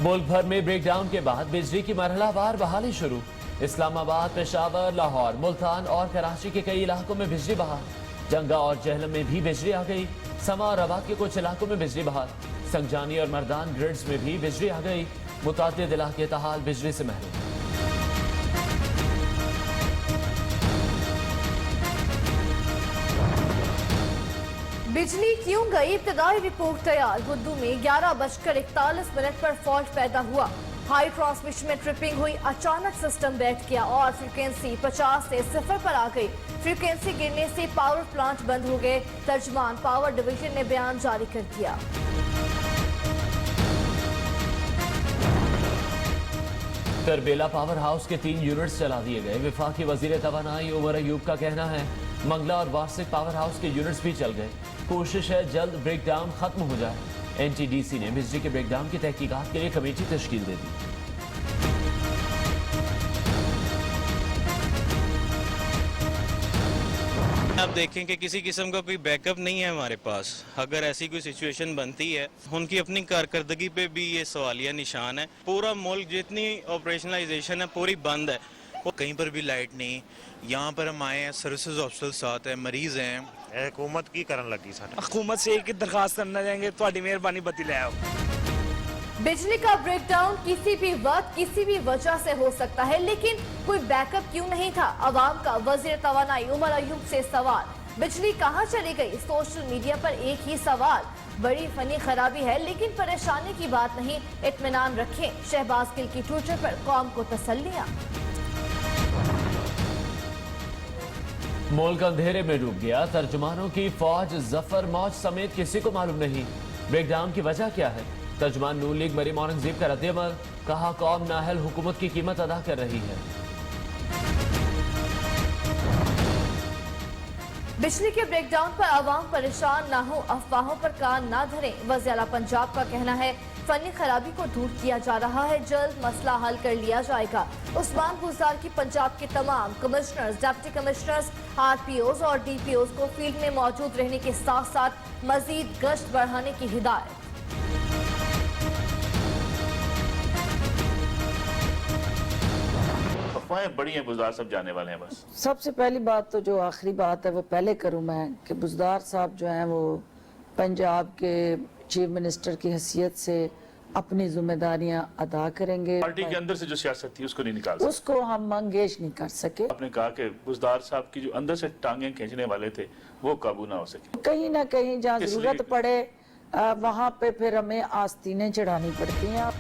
मुल्क भर में ब्रेकडाउन के बाद बिजली की मरहलावार बहाली शुरू। इस्लामाबाद, पेशावर, लाहौर, मुल्तान और कराची के कई इलाकों में बिजली बहाल। जंगा और जहलम में भी बिजली आ गई। समा और रबात के कुछ इलाकों में बिजली बहाल। संगजानी और मर्दान ग्रिड्स में भी बिजली आ गई। मुतादिद इलाके तहाल बिजली से महरूम। बिजली क्यों गई, इब्तदाई रिपोर्ट तैयार। गुद्दू में 11:41 पर फॉल्ट पैदा हुआ। हाई ट्रांसमिशन में ट्रिपिंग हुई, अचानक सिस्टम बैठ गया और फ्रीक्वेंसी 50 से 0 पर आ गई। फ्रीक्वेंसी गिरने से पावर प्लांट बंद हो गए। तर्जमान पावर डिवीजन ने बयान जारी कर दिया। करबेला पावर हाउस के 3 यूनिट्स चला दिए गए। वफाकी वजीर तवानाई उमर अयूब का कहना है मंगला और वार्सिक पावर हाउस के यूनिट्स भी चल गए। कोशिश है जल्द ब्रेकडाउन खत्म हो जाए। NTDC ने बिजली के ब्रेकडाउन की तहकीकात के लिए कमेटी तश्कील दे दी। आप देखें कि किसी किस्म का कोई बैकअप नहीं है हमारे पास। अगर ऐसी कोई सिचुएशन बनती है, उनकी अपनी कारकर्दगी पे भी ये सवालिया निशान है। पूरा मुल्क जितनी ऑपरेशनलाइजेशन है पूरी बंद है। वो कहीं पर भी लाइट नहीं। यहाँ पर हम आए हैं, सर्विसेज ऑफिसर साथ है, मरीज हैं। हुकूमत की करन लगी साथ। हुकूमत से एक दरखास्त करना चाहेंगे, थोड़ी मेहरबानी बत्ती ले आओ। बिजली का ब्रेकडाउन किसी भी वक्त किसी भी वजह से हो सकता है, लेकिन कोई बैकअप क्यों नहीं था? अवाम का वजीर तवानाई उमर अयूब से सवाल। बिजली कहाँ चली गई? सोशल मीडिया पर एक ही सवाल। बड़ी फनी खराबी है लेकिन परेशानी की बात नहीं, इत्मीनान रखें। शहबाज गिल की ट्विटर पर कौम को तसल्लियां। मुल्क अंधेरे में डूब गया। तर्जुमानों की फौज जफर मौज समेत किसी को मालूम नहीं ब्रेकडाउन की वजह क्या है। तर्जुमान नून लीग मरीम औरंगजेब का रद्द-ए-अमल, कहा कौम नाअहल हुकूमत की कीमत अदा कर रही है। बिजली के ब्रेकडाउन पर आवाम परेशान ना हो, अफवाहों पर कान ना धरें। वज़ीर आला पंजाब का कहना है फनी खराबी को दूर किया जा रहा है, जल्द मसला हल कर लिया जाएगा। उस्मान गुलजार की पंजाब के तमाम कमिश्नर्स, डिप्टी कमिश्नर्स, RPOs और DPOs को फील्ड में मौजूद रहने के साथ साथ मजीद गश्त बढ़ाने की हिदायत। अफवाहें बड़ी हैं, बुज़दार साहब जाने वाले हैं। बस सबसे पहली बात तो जो आखिरी बात है वो पहले करूं मैं कि बुज़दार साहब जो हैं वो पंजाब के चीफ मिनिस्टर की हैसियत से अपनी जिम्मेदारियां अदा करेंगे। पार्टी के अंदर से जो सियासत थी उसको नहीं निकाल सकते, उसको हम मंगेश नहीं कर सके। आपने कहा कि बुज़दार साहब की जो अंदर से टांगें खींचने वाले थे वो काबू ना हो सके। कहीं ना कहीं जहाँ जरूरत पड़े वहाँ पे फिर हमें आस्तीनें चढ़ानी पड़ती हैं।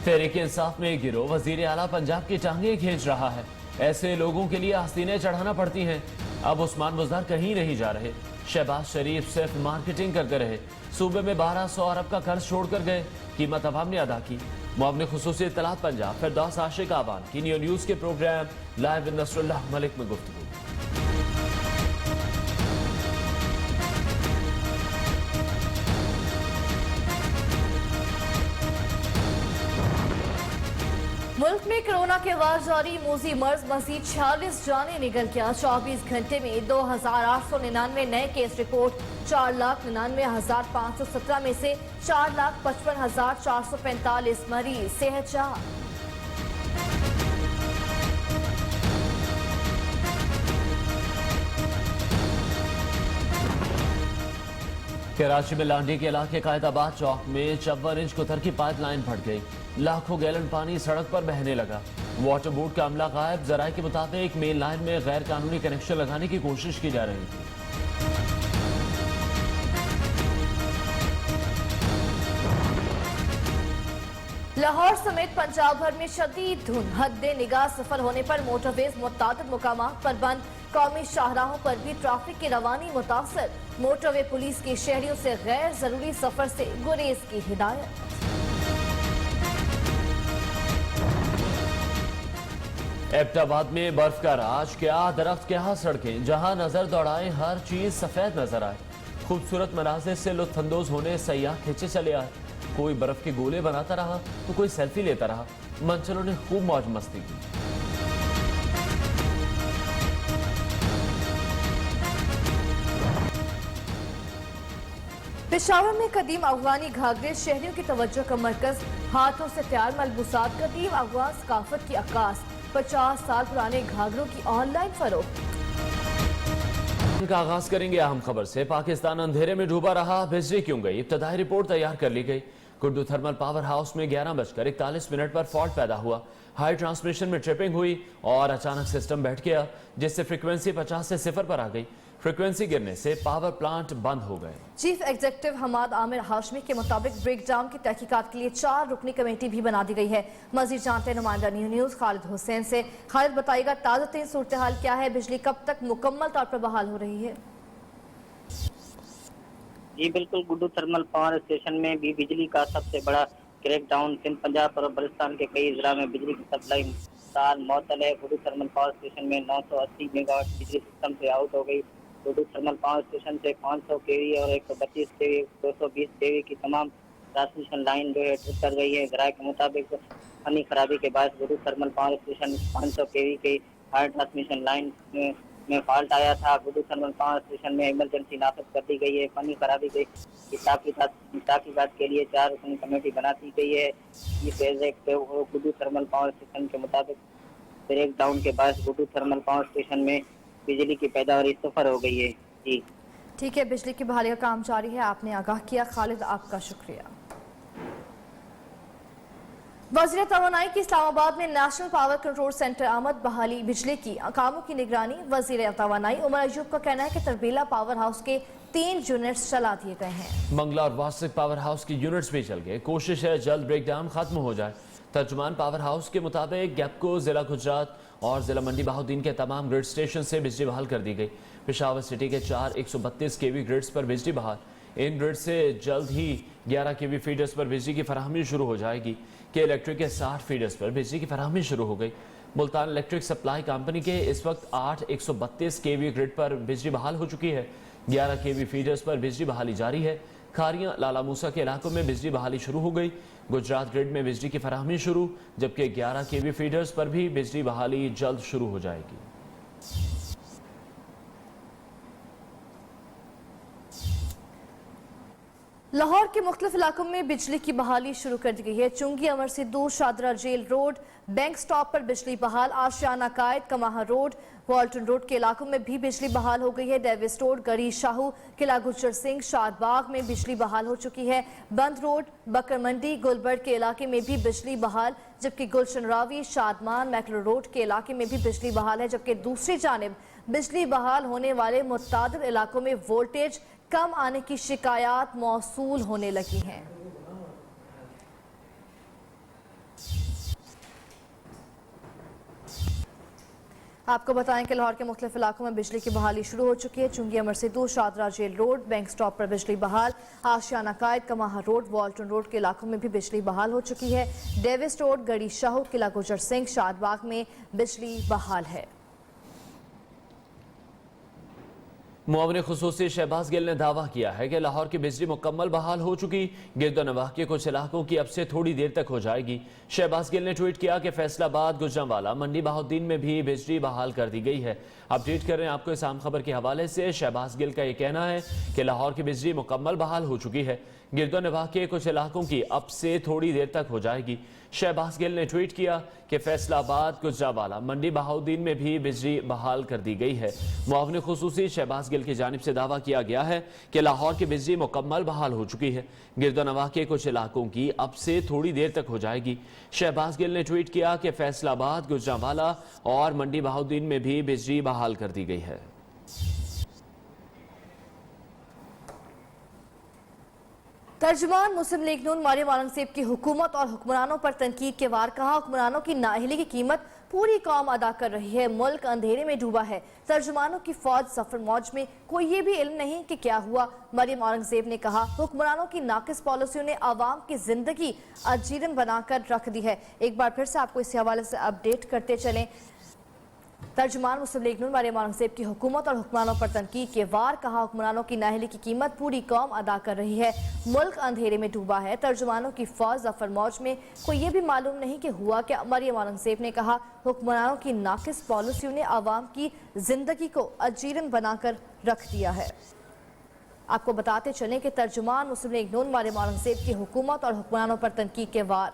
तहरीक इंसाफ में एक गिरोह वजीर आला पंजाब की टांगें खींच रहा है। ऐसे लोगों के लिए आस्तीनें चढ़ाना पड़ती हैं। अब उस्मान बुज़दार कहीं नहीं जा रहे। शहबाज शरीफ सिर्फ मार्केटिंग करते रहे। सूबे में 1200 अरब का कर्ज छोड़कर गए, कीमत अवाम ने अदा की। मुआवने खुसूसी इत्तलात पंजाब फिरदौस आशिक आवान की नियो न्यूज के programme live with Nasrullah Malik में गुफ्तगू। मुल्क में कोरोना के बाद जारी मूजी मर्ज मजीद 46 जाने निकल गया। 24 घंटे में 2899 नए केस रिपोर्ट। 4,99,517 में से 4,55,445 मरीज सेहतयाब। कराची में लांडी के इलाके कायदाबाद चौक में 54 इंच कुतर की पाइपलाइन फट गई। लाखों गैलन पानी सड़क पर बहने लगा। वाटर बोर्ड का अमला गायब। जराये के मुताबिक मेन लाइन में गैर कानूनी कनेक्शन लगाने की कोशिश की जा रही थी। लाहौर समेत पंजाब भर में शदीद धुंध। हद्दे निगाह सफर होने पर मोटरवेज मुतादिद मुकामात पर बंद। कौमी शाहराहों पर भी ट्रैफिक की रवानी मुतासर। मोटरवे पुलिस की शहरियों से गैर जरूरी सफर से गुरेज की हिदायत। एबटाबाद में बर्फ का राज, क्या दरख्त क्या सड़कें, जहां नजर दौड़ाए हर चीज सफेद नजर आए। खूबसूरत मनाजिर से लुत्फानंदोज होने सयाह खींचे चले आए। कोई बर्फ के गोले बनाता रहा तो कोई सेल्फी लेता रहा। मंचलों ने खूब मौज मस्ती की। पेशावर में कदीम अफगानी घाघरे शहरियों की तवज्जो का मरकज, हाथों से तैयार मलबूसात कदीम अफगान सकाफत की अक्कास, 50 साल पुराने घाघरों की ऑनलाइन फरोख्त। का आगाज करेंगे अहम खबर से। पाकिस्तान अंधेरे में डूबा रहा, बिजली क्यों गई? इब्तदाई रिपोर्ट तैयार कर ली गई। गुड्डू थर्मल पावर हाउस में 11:41 पर फॉल्ट पैदा हुआ। हाई ट्रांसमिशन में ट्रिपिंग हुई और अचानक सिस्टम बैठ गया, जिससे फ्रीक्वेंसी 50 से 0 पर आ गई। फ्रीक्वेंसी गिरने से पावर प्लांट बंद हो गए। चीफ एग्जीक्यूटिव हमाद आमिर हाशमी के मुताबिक ब्रेकडाउन की तहकीकात के लिए 4 रुकनी कमेटी भी बना दी गई है। मजीद जानते हैं नुमाइंदा न्यूज़ खालिद हुसैन से। खालिद बताइएगा, ताज़ा तरीन सूरत हाल क्या है? बिजली कब तक मुकम्मल तौर पर बहाल हो रही है? जी बिल्कुल, गुड्डू थर्मल पावर स्टेशन में भी बिजली का सबसे बड़ा क्रैकडाउन। सिंध, पंजाब और बलूचिस्तान के कई जिला में बिजली की सप्लाई साल मअतल है। गुड्डू थर्मल पावर स्टेशन में 980 मेगावाट बिजली सिस्टम से आउट हो गई। गुड्डू थर्मल पावर स्टेशन से 500 केवी और 125 केवी 220 केवी की तमाम ट्रांसमिशन लाइन जो है ट्रिप कर गई है। ग्राहक के मुताबिक फनी खराबी के बाद गुड्डू थर्मल पावर स्टेशन 500 केवी की हाई ट्रांसमिशन लाइन में फॉल्ट आया था। गुड्डू थर्मल पावर स्टेशन में इमरजेंसी नाफिज कर दी गई है। फनी खराबी की तहकीकात के लिए 4 रुकनी कमेटी बना दी गई है। गुड्डू थर्मल पावर स्टेशन के मुताबिक ब्रेकडाउन के बाद गुड्डू थर्मल पावर स्टेशन में बिजली की पैदावारी 0 हो गई है। जी ठीक है, बिजली की बहाली का काम जारी है। आपने आगाह किया। खालिद, आपका शुक्रिया। वज़ीर तवानाई की इस्लामाबाद में नेशनल पावर कंट्रोल सेंटर आमद, बहाली बिजली की कामों की निगरानी। वज़ीर तवानाई उमर अयूब का कहना है कि तरबीला पावर हाउस के 3 यूनिट्स चला दिए गए हैं। मंगला और वासिक पावर हाउस की यूनिट्स भी चल गए। कोशिश है जल्द ब्रेकडाउन खत्म हो जाए। तर्जुमान पावर हाउस के मुताबिक गैपको, जिला गुजरात और जिला मंडी बहाउद्दीन के तमाम ग्रिड स्टेशन से बिजली बहाल कर दी गई। पेशावर सिटी के 4 132 केवी ग्रिड्स पर बिजली बहाल। इन ग्रिड से जल्द ही 11 केवी फीडर्स पर बिजली की फराहमी शुरू हो जाएगी। के इलेक्ट्रिक के 60 फीडर्स पर बिजली की फराहमी शुरू हो गई। मुल्तान इलेक्ट्रिक सप्लाई कंपनी के इस वक्त 8 132 केवी ग्रिड पर बिजली बहाल हो चुकी है। 11 केवी फीडर्स पर बिजली बहाली जारी है। खारियां, लाला मूसा के इलाकों में बिजली बहाली शुरू हो गई। गुजरात ग्रिड में बिजली की फराहमी शुरू, जबकि 11 केवी फीडर्स पर भी बिजली बहाली जल्द शुरू हो जाएगी। लाहौर के मुख्तलिफ इलाकों में बिजली की बहाली शुरू कर दी गई है। चुंगी, Amar Sidhu, Shadra jail road, bank stop पर बिजली बहाल। आशियाना कायद, कमाहा रोड, वॉल्टन रोड के इलाकों में भी बिजली बहाल हो गई है। डेविस रोड, गरी शाहू, किला गुज्जर सिंह, शादबाग में बिजली बहाल हो चुकी है। बंद रोड, बकर मंडी, गुलबर्ड के इलाके में भी बिजली बहाल, जबकि गुलशन रावी, शादमान, मैकलो रोड के इलाके में भी बिजली बहाल है। जबकि दूसरी जानिब बिजली बहाल होने वाले मुतादिद इलाकों में वोल्टेज कम आने की शिकायत मौसूल होने लगी हैं। आपको बताएं कि लाहौर के मुख्तलिफ इलाकों में बिजली की बहाली शुरू हो चुकी है। चुंगी, Amar Sidhu, Shadra jail road, bank stop पर बिजली बहाल। आशियाना कायद, कमाहा रोड, वॉल्टन रोड के इलाकों में भी बिजली बहाल हो चुकी है। डेविस रोड, गड़ी शाहू, किला गुजर सिंह, शादबाग में बिजली बहाल है। मुआविन खुसूसी शहबाज गिल ने दावा किया है कि लाहौर की बिजली मुकम्मल बहाल हो चुकी। गिरदोनवाह के कुछ इलाकों की अब से थोड़ी देर तक हो जाएगी। शहबाज गिल ने ट्वीट किया कि फैसलाबाद, गुजरांवाला, मंडी बहाउद्दीन में भी बिजली बहाल कर दी गई है। अपडेट कर रहे हैं आपको इस आम खबर के हवाले से। शहबाज गिल का यह कहना है कि लाहौर की बिजली मुकम्मल बहाल हो चुकी है। गिरदोनवाह के कुछ इलाकों की अब से थोड़ी देर तक हो जाएगी। शहबाज गिल ने ट्वीट किया कि फैसलाबाद, गुजरांवाला, मंडी बहाउद्दीन में भी बिजली बहाल कर दी गई है। मुआविन खुसूसी शहबाज गिल की जानिब से दावा किया गया है कि लाहौर की बिजली मुकम्मल बहाल हो चुकी है। गिरदोनवाह के कुछ इलाकों की अब से थोड़ी देर तक हो जाएगी। शहबाज गिल ने ट्वीट किया कि फैसलाबाद, गुजरांवाला और मंडी बहाउद्दीन में भी बिजली बहाल कर दी गई है। तर्जुमान मुस्लिम लीग नून मरियम औरंगजेब की हुकूमत और हुक्मरानों पर तनकीद के वार कहा, हुक्मरानों की नाअहली की कीमत पूरी कौम अदा कर रही है। मुल्क अंधेरे में डूबा है। तर्जुमानों की फौज सफर मौज में कोई ये भी इल्म नहीं कि क्या हुआ। मरियम औरंगजेब ने कहा, हुक्मरानों की नाकिस पॉलिसियों ने आवाम की जिंदगी अजीरन बनाकर रख दी है। एक बार फिर से आपको इस हवाले से अपडेट करते चलें। तर्जुमान मुस्लिम लीग नून मरियम औरंगजेब की हुकूमत और हुक्मरानों पर तनकीद के वार कहा, हुक्मरानों की नाअहली की कीमत पूरी कौम अदा कर रही है। मुल्क अंधेरे में डूबा है। तर्जुमानों की फौज जफर मौज में कोई ये भी मालूम नहीं कि हुआ क्या। मरियम औरंगजेब ने कहा, हुक्मरानों की नाकिस पॉलिसियों ने आवाम की जिंदगी को अजीरन बनाकर रख दिया है। आपको बताते चलें कि तर्जुमान मुस्लिम लीग नून वाले मौलाना ज़ेब की हुकूमत और हुक्मरानों पर तनकीद के वार